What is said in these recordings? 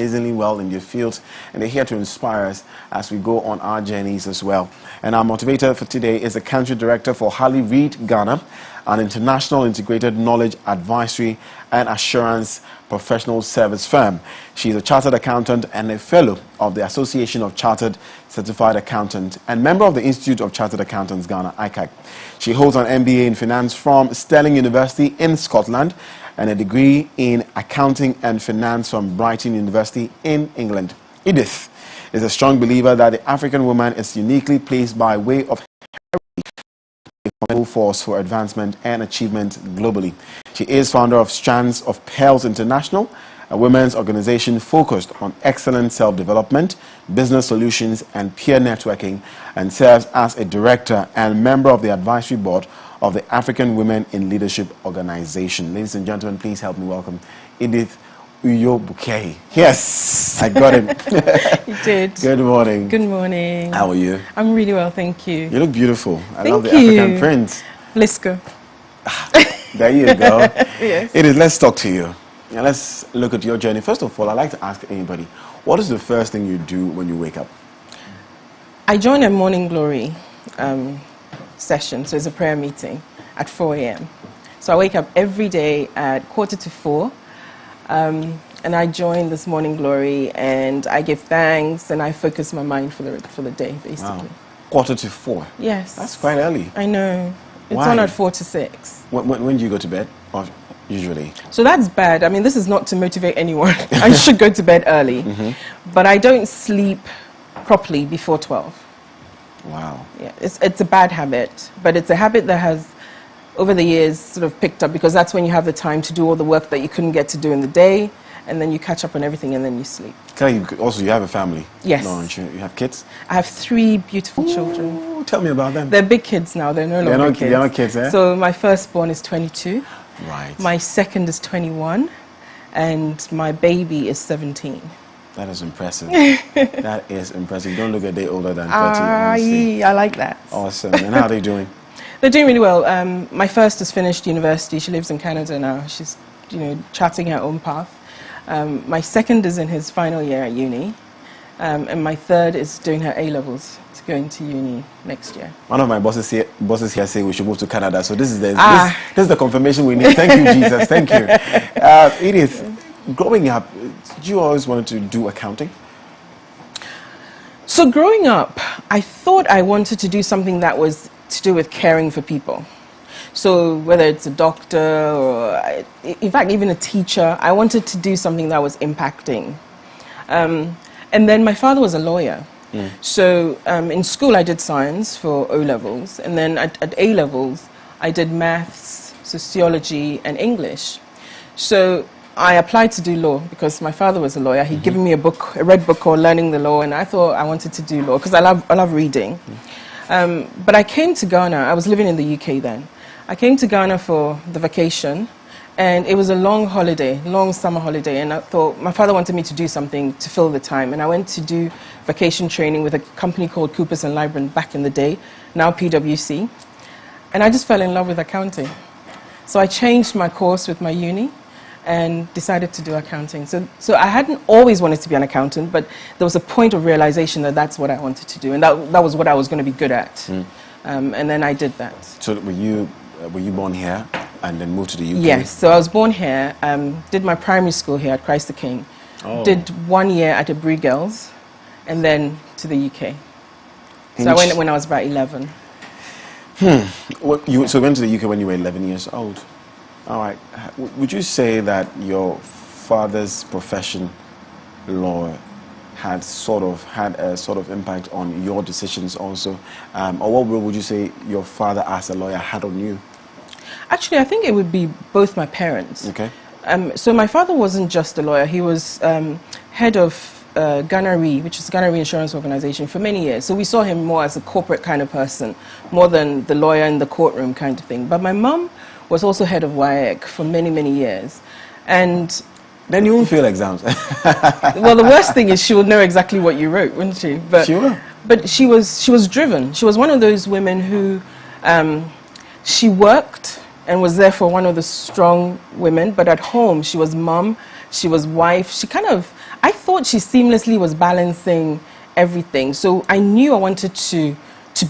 amazingly well in their fields, and they're here to inspire us as we go on our journeys as well. And our motivator for today is the country director for Harley Reid Ghana, an international integrated knowledge advisory and assurance professional service firm. She is a chartered accountant and a fellow of the Association of Chartered Certified Accountants and member of the Institute of Chartered Accountants Ghana, ICAC. She holds an MBA in finance from Stirling University in Scotland and a degree in accounting and finance from Brighton University in England. Edith is a strong believer that the African woman is uniquely placed by way of a force for advancement and achievement globally. She is founder of Strands of Pearls International, a women's organization focused on excellent self-development, business solutions, and peer networking, and serves as a director and member of the advisory board of the African Women in Leadership Organization. Ladies and gentlemen, please help me welcome Edith Uyo-Bukei. Yes, I got it. You did. Good morning. Good morning. How are you? I'm really well, thank you. You look beautiful. I Thank love the you. African print. Let's go. There you go. Yes. Edith, let's talk to you. Now let's look at your journey. First of all, I'd like to ask anybody, what is the first thing you do when you wake up? I join a morning glory session, so it's a prayer meeting at 4 a.m. So I wake up every day at 3:45, and I join this morning glory, and I give thanks, and I focus my mind for the day, basically. Wow. 3:45? Yes. That's quite early. I know. It's Why? on at 4 to 6. When do you go to bed? Or usually? So that's bad. I mean, this is not to motivate anyone. I should go to bed early. But I don't sleep properly before 12. Wow. Yeah, it's a bad habit, but it's a habit that has, over the years, sort of picked up, because that's when you have the time to do all the work that you couldn't get to do in the day, and then you catch up on everything, and then you sleep. Also, you have a family? Yes. Don't you? You have kids? I have 3 beautiful children. Ooh, tell me about them. They're big kids now. They're no longer kids. They're not kids, eh? So my firstborn is 22. Right. My second is 21, and my baby is 17. That is impressive. That is impressive. You don't look a day older than 30, honestly. I like that. Awesome. And how are they doing? They're doing really well. My first has finished university. She lives in Canada now. She's, charting her own path. My second is in his final year at uni. And my third is doing her A-levels to go into uni next year. One of my bosses here say we should move to Canada. So this is the confirmation we need. Thank you, Jesus. Thank you. Edith, growing up, did you always want to do accounting? So growing up, I thought I wanted to do something that was to do with caring for people. So whether it's a doctor or, in fact, even a teacher, I wanted to do something that was impacting. And then my father was a lawyer. So in school, I did science for O-levels. And then at A-levels, I did maths, sociology, and English. So I applied to do law because my father was a lawyer. He'd given me a red book called Learning the Law, and I thought I wanted to do law because I love reading. But I came to Ghana. I was living in the UK then. I came to Ghana for the vacation, and it was a long holiday, long summer holiday, and I thought my father wanted me to do something to fill the time, and I went to do vacation training with a company called Coopers & Lybrand back in the day, now PwC, and I just fell in love with accounting. So I changed my course with my uni and decided to do accounting. So I hadn't always wanted to be an accountant, but there was a point of realization that that's what I wanted to do, and that was what I was going to be good at. And then I did that. So were you born here and then moved to the UK? Yes, so I was born here, did my primary school here at Christ the King, did 1 year at Abri Girls, and then to the UK. So I went when I was about 11. So you went to the UK when you were 11 years old. All right. Would you say that your father's profession, law, had a sort of impact on your decisions also? Or what role would you say your father as a lawyer had on you? Actually, I think it would be both my parents. Okay. So my father wasn't just a lawyer. He was head of Ghana Re, which is Ghana Reinsurance Organization, for many years. So we saw him more as a corporate kind of person, more than the lawyer in the courtroom kind of thing. But my mum was also head of WIAC for many, many years. And then you won't fail exams. Well, the worst thing is she would know exactly what you wrote, wouldn't she? But, she will. But she was driven. She was one of those women who, she worked and was therefore one of the strong women, but at home she was mum, she was wife. She kind of, I thought she seamlessly was balancing everything. So I knew I wanted to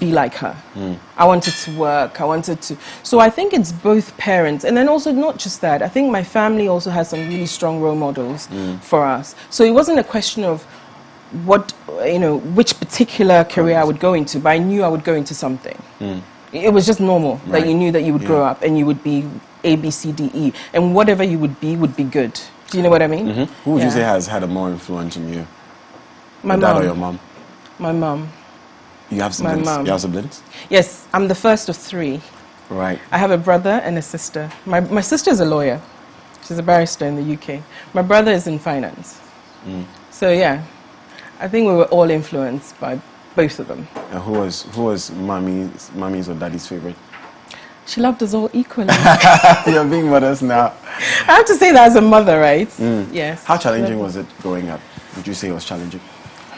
be like her. I wanted to work. So I think it's both parents. And then also not just that. I think my family also has some really strong role models for us. So it wasn't a question of which particular career I would go into, but I knew I would go into something. It was just normal that you knew that you would grow up and you would be A, B, C, D, E. And whatever you would be good. Do you know what I mean? Who would you say has had a more influence on you? My your dad mom. or your mom? My mom. You have siblings? My mom. You have siblings? Yes, I'm the first of 3. Right. I have a brother and a sister. My sister is a lawyer. She's a barrister in the UK. My brother is in finance. So yeah, I think we were all influenced by both of them. And who was mommy's or daddy's favorite? She loved us all equally. You're being modest now. I have to say that as a mother, right? Yes. How challenging was it growing up? Would you say it was challenging?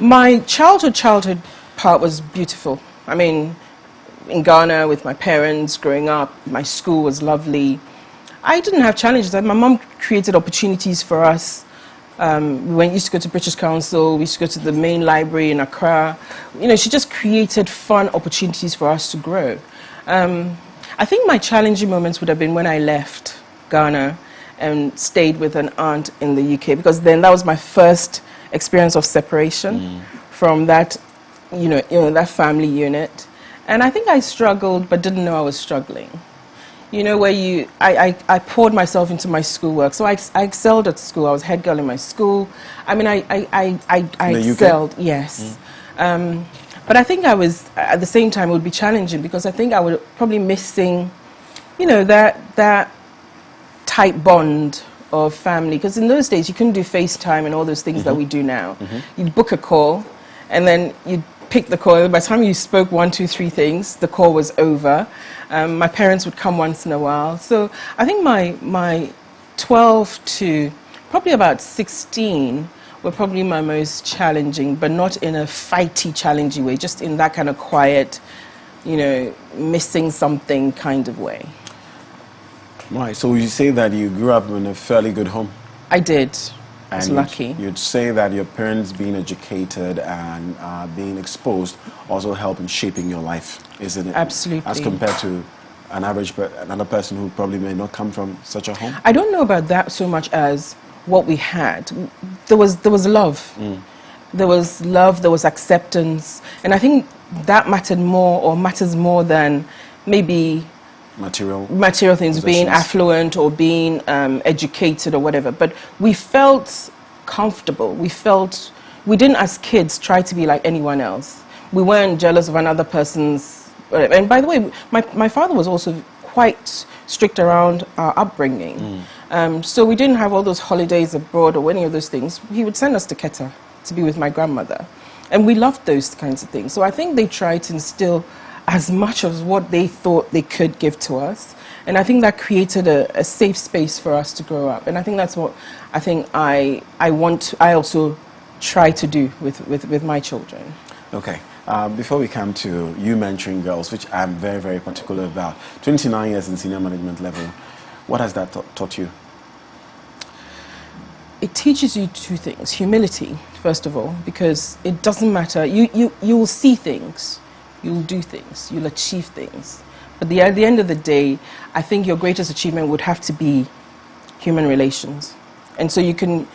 My childhood part was beautiful. I mean, in Ghana with my parents growing up, my school was lovely. I didn't have challenges. My mom created opportunities for us. We used to go to British Council, we used to go to the main library in Accra. You know, she just created fun opportunities for us to grow. I think my challenging moments would have been when I left Ghana and stayed with an aunt in the UK, because then that was my first experience of separation from that, that family unit. And I think I struggled, but didn't know I was struggling. You know, where I poured myself into my schoolwork. So I excelled at school. I was head girl in my school. I mean, I excelled, yes. But I think I was, at the same time, it would be challenging because I think I would probably missing, that tight bond of family. Because in those days, you couldn't do FaceTime and all those things that we do now. You'd book a call, and then you'd pick the call. By the time you spoke 1, 2, 3 things, the call was over. My parents would come once in a while. So I think my 12 to probably about 16 were probably my most challenging, but not in a fighty, challenging way, just in that kind of quiet, missing something kind of way. Right, so you say that you grew up in a fairly good home? I did. I was and lucky. You'd say that your parents being educated and being exposed also helped in shaping your life, isn't it? Absolutely. As compared to another person who probably may not come from such a home? I don't know about that so much as what we had. There was love. There was love, there was acceptance. And I think that matters more than maybe material things, being affluent or being educated or whatever. But we felt comfortable. We didn't as kids try to be like anyone else. We weren't jealous of another person's. And by the way, my father was also quite strict around our upbringing. So we didn't have all those holidays abroad or any of those things. He would send us to Keta to be with my grandmother. And we loved those kinds of things. So I think they tried to instill as much of what they thought they could give to us. And I think that created a safe space for us to grow up. And I think that's what I think I also try to do with my children. Okay. Before we come to you mentoring girls, which I'm very, very particular about, 29 years in senior management level, what has that taught you? It teaches you 2 things. Humility, first of all, because it doesn't matter. You will see things, you'll do things, you'll achieve things. But at the end of the day, I think your greatest achievement would have to be human relations. And so you can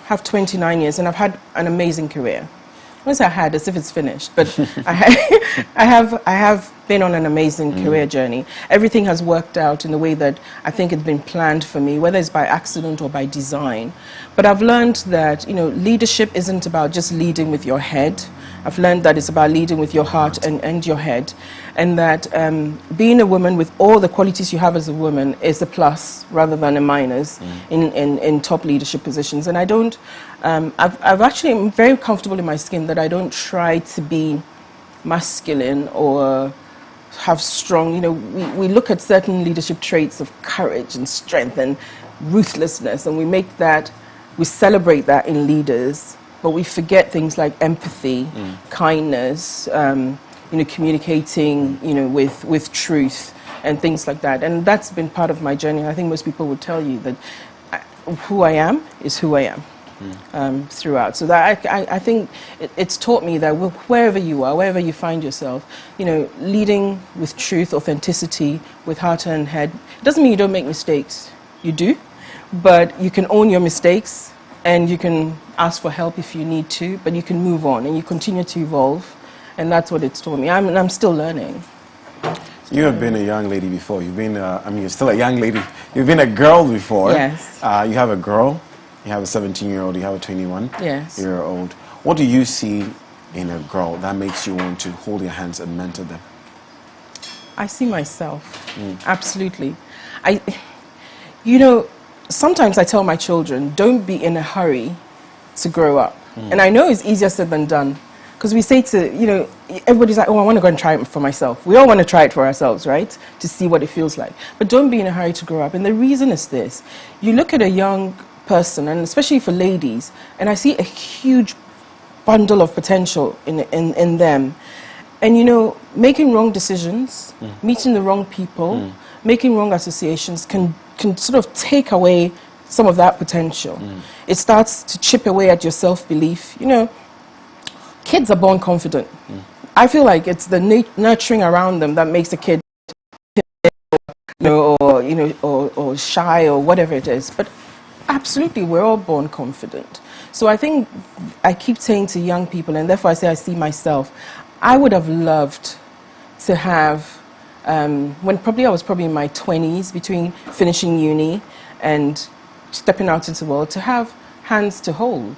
have 29 years, and I've had an amazing career. Once I had, as if it's finished, but I have been on an amazing career journey. Everything has worked out in a way that I think it's been planned for me, whether it's by accident or by design. But I've learned that leadership isn't about just leading with your head. I've learned that it's about leading with your heart and your head, and that being a woman with all the qualities you have as a woman is a plus rather than a minus in top leadership positions. And I don't, I'm very comfortable in my skin that I don't try to be masculine or have strong, we look at certain leadership traits of courage and strength and ruthlessness, and we celebrate that in leaders. But we forget things like empathy, kindness, communicating, with truth and things like that. And that's been part of my journey. I think most people would tell you that who I am is who I am. throughout. So that I think it's taught me that wherever you are, wherever you find yourself, you know, leading with truth, authenticity, with heart and head, it doesn't mean you don't make mistakes. You do, but you can own your mistakes and you can ask for help if you need to, but you can move on and you continue to evolve. And that's what it's taught me. I'm still learning. You have been a young lady before. You've been, I mean, you're still a young lady. You've been a girl before. Yes. You have a girl, you have a 17-year-old, you have a 21-year-old. Yes. What do you see in a girl that makes you want to hold your hands and mentor them? I see myself. Absolutely. You know, sometimes I tell my children, don't be in a hurry to grow up. And I know it's easier said than done. Because we say to, you know, everybody's like, oh, I want to go and try it for myself. We all want to try it for ourselves, right? To see what it feels like. But don't be in a hurry to grow up. And the reason is this. You look at a young person, and especially for ladies, and I see a huge bundle of potential in them. And, you know, making wrong decisions, meeting the wrong people, making wrong associations can sort of take away some of that potential. It starts to chip away at your self-belief. You know, kids are born confident. I feel like it's the nurturing around them that makes a kid, or shy or whatever it is. But absolutely, we're all born confident. So I think I keep saying to young people, and therefore I say I see myself, I would have loved to have, when I was probably in my 20s, between finishing uni and stepping out into the world, to have hands to hold.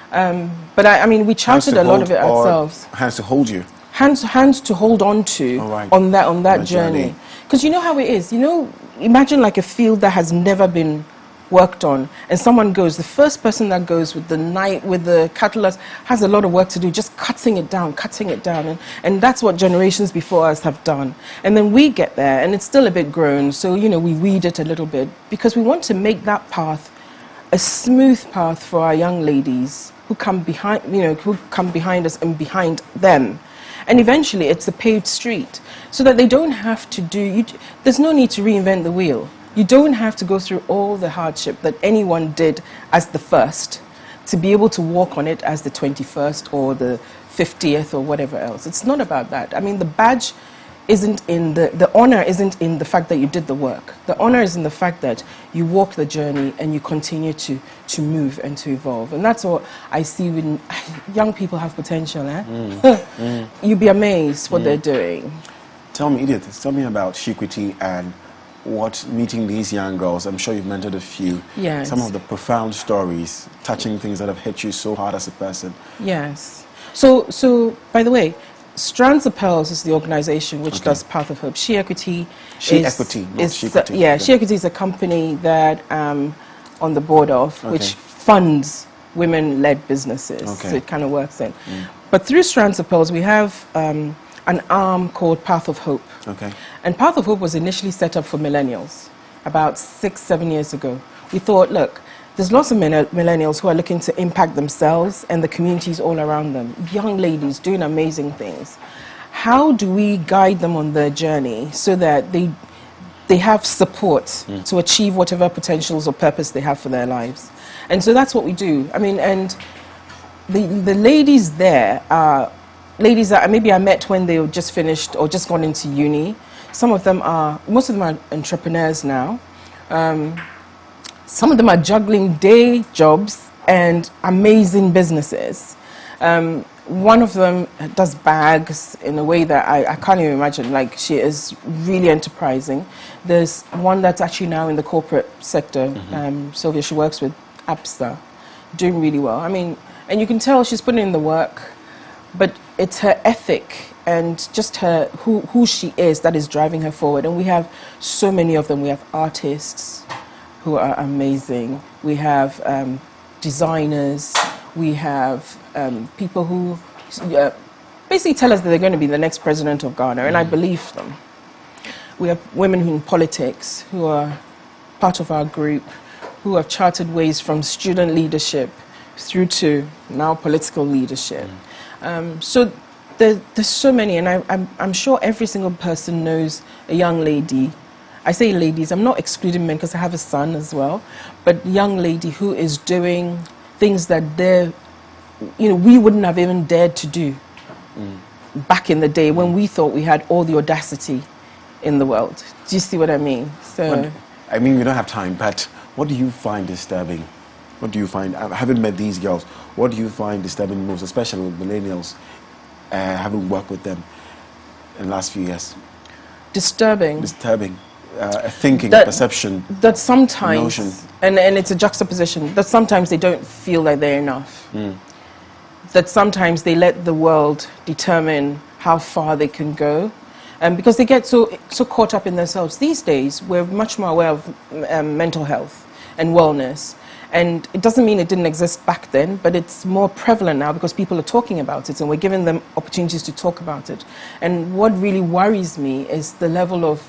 But I mean, we charted a lot of it ourselves. Hands to hold you. Hands to hold on to on that journey. Because you know how it is. You know, imagine like a field that has never been worked on, and someone goes. The first person that goes with the knife, with the cutlass, has a lot of work to do, just cutting it down, and that's what generations before us have done. And then we get there, and it's still a bit grown. So you know, we weed it a little bit because we want to make that path a smooth path for our young ladies who come behind, who come behind us and behind them. And eventually it's a paved street so that they don't have to there's no need to reinvent the wheel. You don't have to go through all the hardship that anyone did as the first to be able to walk on it as the 21st or the 50th or whatever else. It's not about that. I mean, the badge isn't in the honor isn't in the fact that you did the work. The honor is in the fact that you walk the journey and you continue to move and to evolve. And that's what I see when young people have potential. You'd be amazed what they're doing. Tell me, Edith, tell me about Shikwiti and what meeting these young girls, I'm sure you've mentored a few, yes. Some of the profound stories, touching things that have hit you so hard as a person. Yes. So by the way, Strands of Pearls is the organization which does Path of Hope. She Equity is a company that I'm on the board of, which funds women-led businesses. So it kind of works in. But through Strands of Pearls, we have an arm called Path of Hope. And Path of Hope was initially set up for millennials about 6-7 years ago. We thought, look, there's lots of millennials who are looking to impact themselves and the communities all around them. Young ladies doing amazing things. How do we guide them on their journey so that they have support to achieve whatever potentials or purpose they have for their lives? And so that's what we do. I mean, and the ladies there are ladies that maybe I met when they were just finished or just gone into uni. Most of them are entrepreneurs now. Some of them are juggling day jobs and amazing businesses. One of them does bags in a way that I can't even imagine. Like, she is really enterprising. There's one that's actually now in the corporate sector. Sylvia, she works with Absa, doing really well. I mean, and you can tell she's putting in the work, but it's her ethic and just who she is that is driving her forward. And we have so many of them. We have artists who are amazing. We have designers. We have people who basically tell us that they're going to be the next president of Ghana, and I believe them. We have women in politics who are part of our group, who have charted ways from student leadership through to now political leadership. So there's so many, and I'm sure every single person knows a young lady. I say ladies, I'm not excluding men because I have a son as well, but young lady who is doing things that we wouldn't have even dared to do back in the day when we thought we had all the audacity in the world. Do you see what I mean? So, I mean, we don't have time, but what do you find disturbing? What do you find, having met these girls, what do you find disturbing most, especially with millennials, having worked with them in the last few years? Disturbing. Thinking, perception, that sometimes, emotion. And it's a juxtaposition, that sometimes they don't feel like they're enough. That sometimes they let the world determine how far they can go. Because they get so caught up in themselves. These days, we're much more aware of mental health and wellness. And it doesn't mean it didn't exist back then, but it's more prevalent now because people are talking about it and we're giving them opportunities to talk about it. And what really worries me is the level of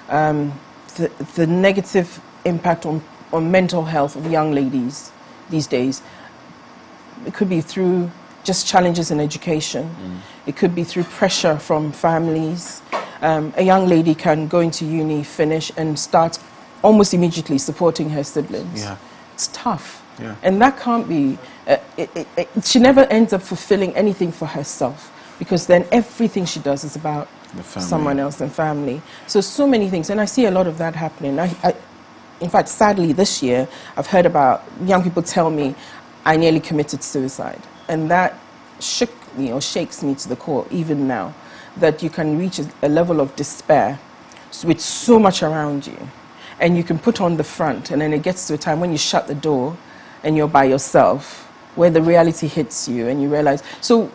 the negative impact on mental health of young ladies these days. It could be through just challenges in education. It could be through pressure from families. A young lady can go into uni, finish, and start almost immediately supporting her siblings. Yeah. It's tough. Yeah. And that can't be... she never ends up fulfilling anything for herself because then everything she does is about someone else and family. So many things. And I see a lot of that happening. In fact, sadly, this year, I've heard about young people tell me, I nearly committed suicide. And that shook me or shakes me to the core, even now, that you can reach a level of despair with so much around you. And you can put on the front, and then it gets to a time when you shut the door and you're by yourself, where the reality hits you and you realize. So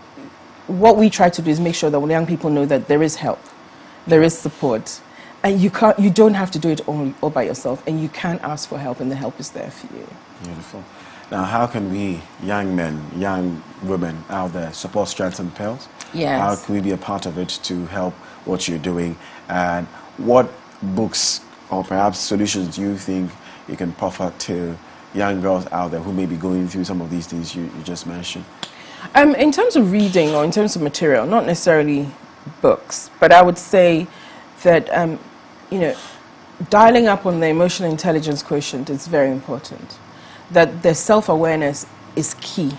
what we try to do is make sure that when young people know that there is help, there is support, and you don't have to do it all by yourself, and you can ask for help, and the help is there for you. Beautiful. Now, how can we, young men, young women out there, support Strands and Pearls? Yes. How can we be a part of it to help what you're doing? And what books or perhaps solutions do you think you can proffer to young girls out there who may be going through some of these things you just mentioned? In terms of reading or in terms of material, not necessarily books, but I would say that, dialing up on the emotional intelligence quotient is very important. That the self-awareness is key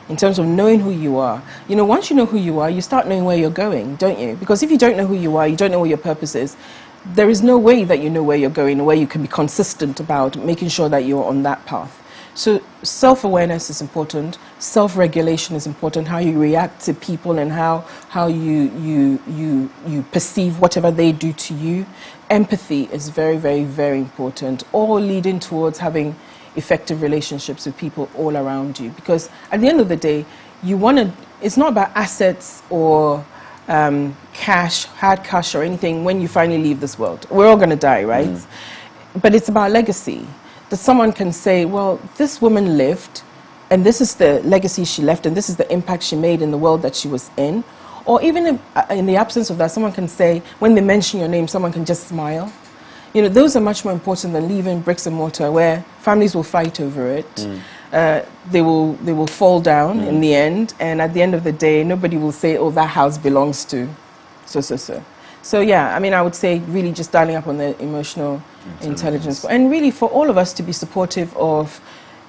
in terms of knowing who you are. Once you know who you are, you start knowing where you're going, don't you? Because if you don't know who you are, you don't know what your purpose is, there is no way that you know where you're going, where you can be consistent about making sure that you're on that path. So self-awareness is important, self-regulation is important, how you react to people and how you perceive whatever they do to you. Empathy is very, very, very important, all leading towards having effective relationships with people all around you. Because at the end of the day, it's not about assets or cash, hard cash or anything when you finally leave this world. We're all going to die, right? But it's about legacy. That someone can say, well, this woman lived, and this is the legacy she left, and this is the impact she made in the world that she was in. Or even in the absence of that, someone can say, when they mention your name, someone can just smile. Those are much more important than leaving bricks and mortar where families will fight over it. They will fall down in the end, and at the end of the day, nobody will say, oh, that house belongs to so. So yeah, I would say really just dialing up on the emotional intelligence. And really for all of us to be supportive of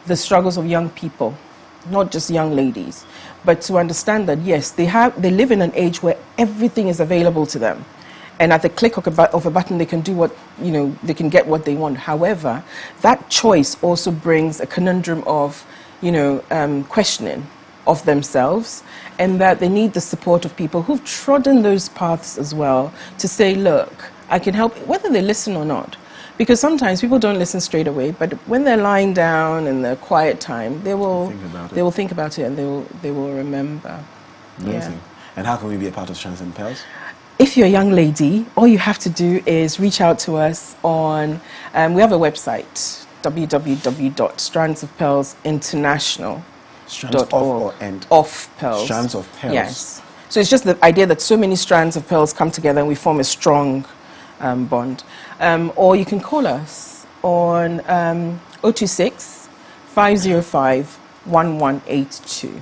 the struggles of young people, not just young ladies, but to understand that, yes, they live in an age where everything is available to them. And at the click of a button, they can do they can get what they want. However, that choice also brings a conundrum of, questioning of themselves, and that they need the support of people who've trodden those paths as well to say, look, I can help, whether they listen or not. Because sometimes people don't listen straight away, but when they're lying down in their quiet time, they will think about it and they will remember. Amazing. Yeah. And how can we be a part of Strands and Pearls? If you're a young lady, all you have to do is reach out to us on, we have a website, www.strandsofpearlsinternational.org. Strands of or end? Of pearls. Strands of Pearls. Yes. So it's just the idea that so many strands of pearls come together and we form a strong bond. Or you can call us on 026 505 1182.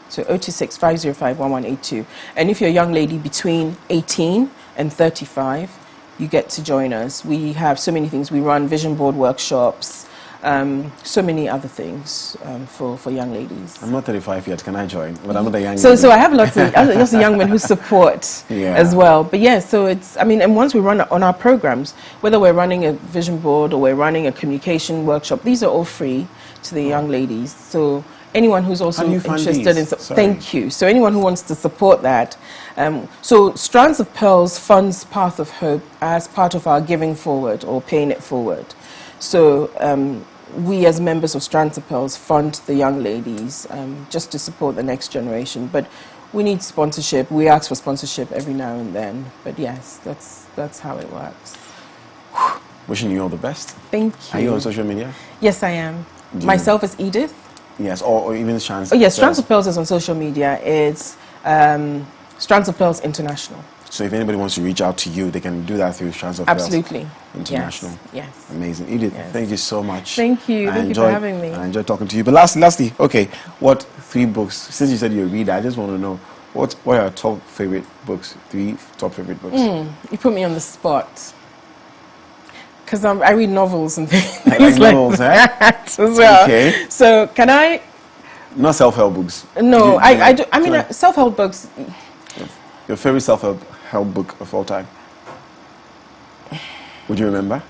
So 026 505 1182. And if you're a young lady between 18 and 35, you get to join us. We have so many things. We run vision board workshops. so many other things for young ladies. I'm not 35 yet. Can I join? But I'm not a young So, lady. so I have lots of young men who support as well. But yeah, so it's, I mean, and once we run on our programs, whether we're running a vision board or we're running a communication workshop, these are all free to the young ladies. So anyone who's also interested in, thank you. So anyone who wants to support that. So Strands of Pearls funds Path of Hope as part of our Giving Forward or Paying It Forward. So we as members of Strands of Pearls fund the young ladies just to support the next generation. But we need sponsorship. We ask for sponsorship every now and then. But yes, that's how it works. Wishing you all the best. Thank you. Are you on social media? Yes, I am. Myself is Edith. Yes, or even Strands. Oh, yes, Strands of Pearls is on social media. It's Strands of Pearls International. So if anybody wants to reach out to you, they can do that through Strands of Pearls. Absolutely. International. Yes. Yes. Amazing. Edith, thank you so much. Thank you. Thank you for having me. I enjoyed talking to you. But lastly, okay, what 3 books, since you said you're a reader, I just want to know, what are your top favorite books, 3 top favorite books? You put me on the spot. Because I read novels and things like novels, that as well. Okay. So can I? Not self-help books. No, I do. I mean, self-help books. Your favorite self-help book of all time? Would you remember?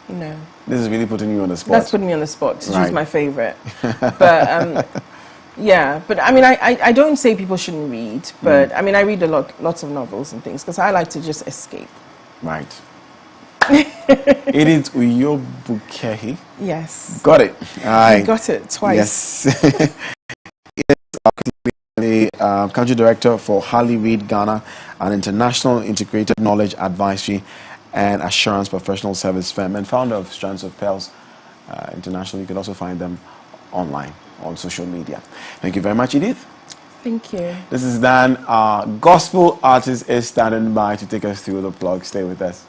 No. This is really putting you on the spot. That's putting me on the spot to choose my favorite. But yeah, but I mean, I don't say people shouldn't read, but I mean, I read lots of novels and things because I like to just escape. Right. Edith Uyobukehi. Yes. Got it. I got it twice. Yes. The country director for Harley Reid Ghana, an international integrated knowledge advisory and assurance professional service firm, and founder of Strands of Pearls International. You can also find them online on social media. Thank you very much, Edith. Thank you. This is Dan. Our gospel artist is standing by to take us through the plug. Stay with us.